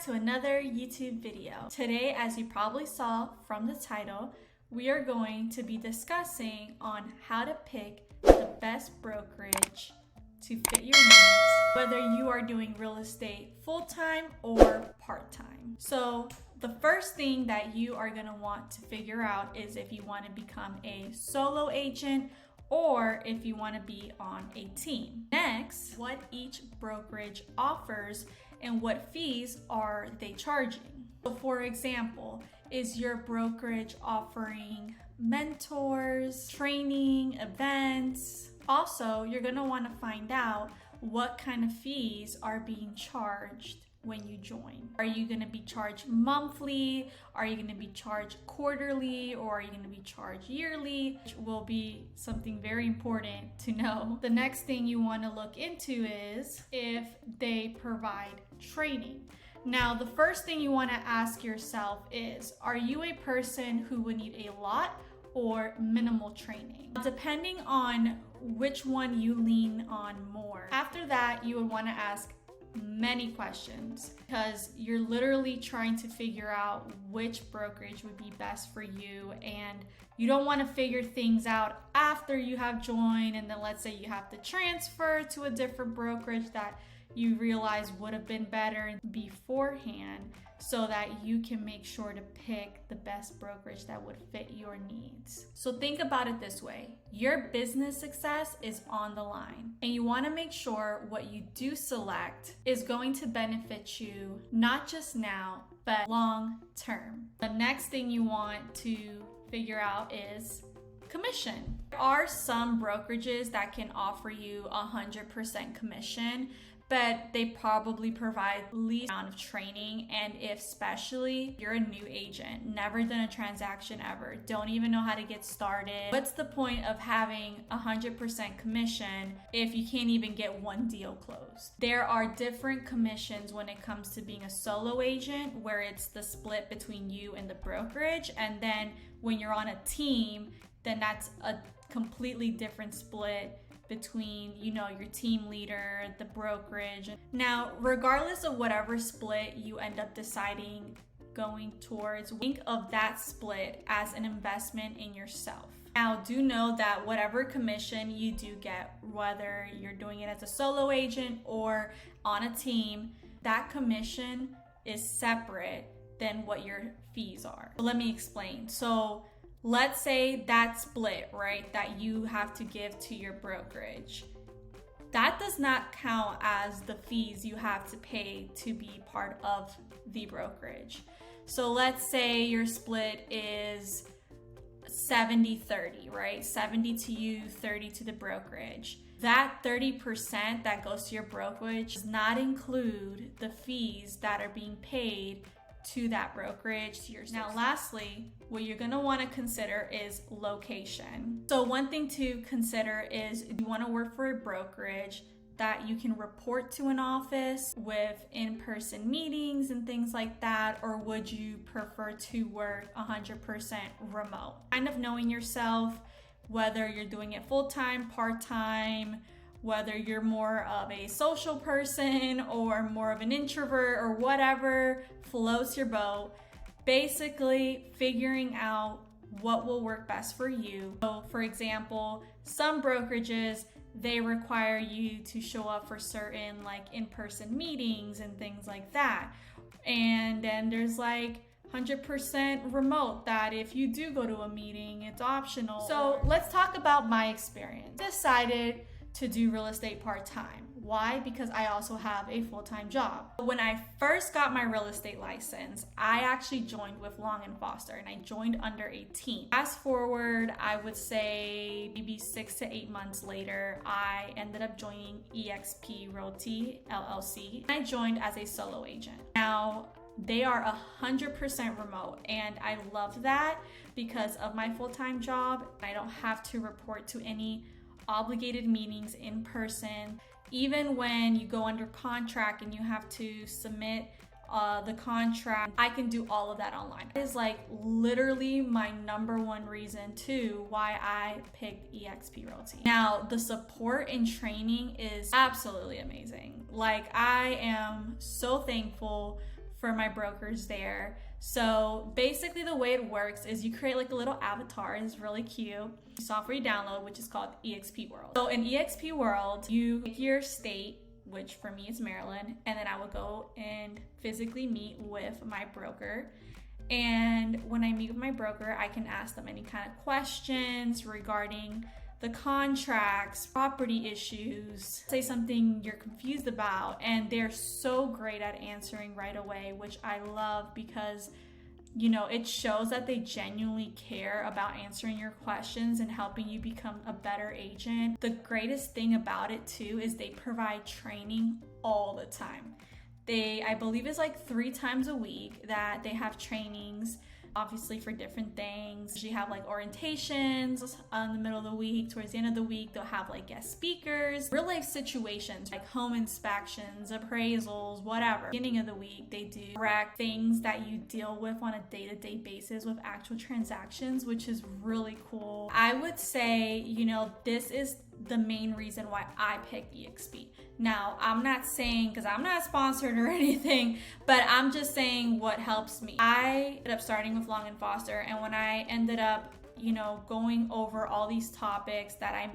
back to another YouTube video. Today, as you probably saw from the title, we are going to be discussing on how to pick the best brokerage to fit your needs, whether you are doing real estate full-time or part-time. So the first thing that you are going to want to figure out is if you want to become a solo agent or if you want to be on a team. Next, what each brokerage offers and what fees are they charging. So for example, is your brokerage offering mentors, training, events? Also, you're going to want to find out what kind of fees are being charged when you join. Are you going to be charged monthly? Are you going to be charged quarterly? Or are you going to be charged yearly? Which will be something very important to know. The next thing you want to look into is if they provide training. Now, the first thing you want to ask yourself is, are you a person who would need a lot or minimal training? Depending on which one you lean on more. After that, you would want to ask many questions because you're literally trying to figure out which brokerage would be best for you, and you don't want to figure things out after you have joined and then let's say you have to transfer to a different brokerage that you realize would have been better beforehand, so that you can make sure to pick the best brokerage that would fit your needs. So think about it this way. Your business success is on the line, and you want to make sure what you do select is going to benefit you not just now, but long term. The next thing you want to figure out is commission. There are some brokerages that can offer you 100% commission, but they probably provide least amount of training. And if especially you're a new agent, never done a transaction ever, don't even know how to get started, what's the point of having 100% commission if you can't even get one deal closed? There are different commissions when it comes to being a solo agent, where it's the split between you and the brokerage. And then when you're on a team, then that's a completely different split between, your team leader, the brokerage. Now, regardless of whatever split you end up deciding going towards, think of that split as an investment in yourself. Now, do know that whatever commission you do get, whether you're doing it as a solo agent or on a team, that commission is separate than what your fees are. Let me explain. So let's say that split, right, that you have to give to your brokerage, that does not count as the fees you have to pay to be part of the brokerage. So let's say your split is 70-30, right? 70 to you, 30 to the brokerage. That 30% that goes to your brokerage does not include the fees that are being paid to that brokerage, to yourself. Now, lastly, what you're going to want to consider is location. So one thing to consider is, you want to work for a brokerage that you can report to an office with in-person meetings and things like that, or would you prefer to work 100% remote? Kind of knowing yourself, whether you're doing it full-time, part-time, whether you're more of a social person or more of an introvert or whatever floats your boat. Basically, figuring out what will work best for you. So for example, some brokerages, they require you to show up for certain in-person meetings and things like that. And then there's 100% remote, that if you do go to a meeting, it's optional. So let's talk about my experience. I decided to do real estate part-time. Why? Because I also have a full-time job. When I first got my real estate license, I actually joined with Long & Foster, and I joined under a team. Fast forward, I would say maybe 6 to 8 months later, I ended up joining eXp Realty LLC. I joined as a solo agent. Now, they are 100% remote, and I love that because of my full-time job. I don't have to report to any obligated meetings in person. Even when you go under contract and you have to submit the contract, I can do all of that online. It is literally my number one reason too why I picked eXp Realty. Now, the support and training is absolutely amazing. I am so thankful for my brokers there. So basically the way it works is you create like a little avatar. It's really cute. Software you download, which is called EXP World. So in EXP World, you pick your state, which for me is Maryland, and then I would go and physically meet with my broker. And when I meet with my broker, I can ask them any kind of questions regarding the contracts, property issues, say something you're confused about, and they're so great at answering right away, which I love because, you know, it shows that they genuinely care about answering your questions and helping you become a better agent. The greatest thing about it too is they provide training all the time. I believe it's like 3 times a week that they have trainings, obviously for different things. You have like orientations in the middle of the week. Towards the end of the week, they'll have like guest speakers, real life situations like home inspections, appraisals, whatever. Beginning of the week, they do correct things that you deal with on a day-to-day basis with actual transactions, which is really cool. I would say, you know, this is the main reason why I picked EXP. Now, I'm not saying, because I'm not sponsored or anything, but I'm just saying what helps me. I ended up starting with Long & Foster, and when I ended up, you know, going over all these topics that I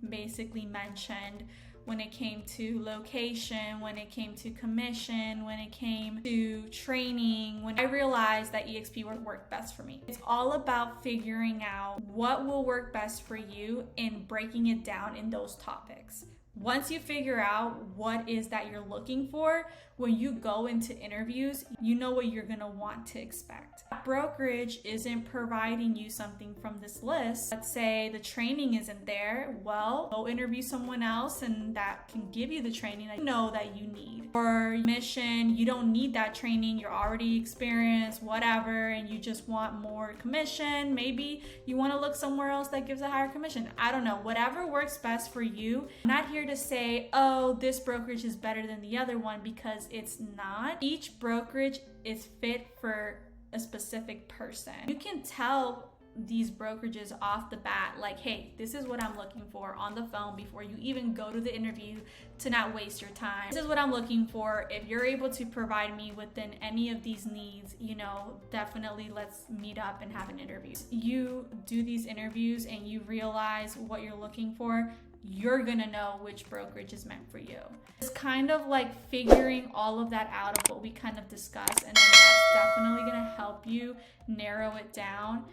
basically mentioned, when it came to location, when it came to commission, when it came to training, when I realized that EXP would work best for me. It's all about figuring out what will work best for you and breaking it down in those topics. Once you figure out what is that you're looking for, when you go into interviews, you know what you're gonna want to expect. Brokerage isn't providing you something from this list. Let's say the training isn't there. Well, go interview someone else and that can give you the training that you know that you need. For commission, you don't need that training. You're already experienced, whatever, and you just want more commission. Maybe you want to look somewhere else that gives a higher commission. I don't know. Whatever works best for you. I'm not here to say, oh, this brokerage is better than the other one, because it's not. Each brokerage is fit for a specific person. You can tell these brokerages off the bat, like, hey, this is what I'm looking for on the phone before you even go to the interview, to not waste your time. This is what I'm looking for. If you're able to provide me within any of these needs, you know, definitely let's meet up and have an interview. You do these interviews and you realize what you're looking for, you're gonna know which brokerage is meant for you. It's kind of like figuring all of that out of what we kind of discussed, and then that's definitely gonna help you narrow it down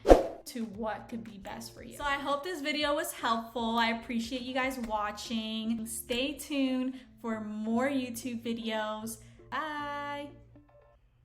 to what could be best for you. So I hope this video was helpful. I appreciate you guys watching. Stay tuned for more YouTube videos. Bye.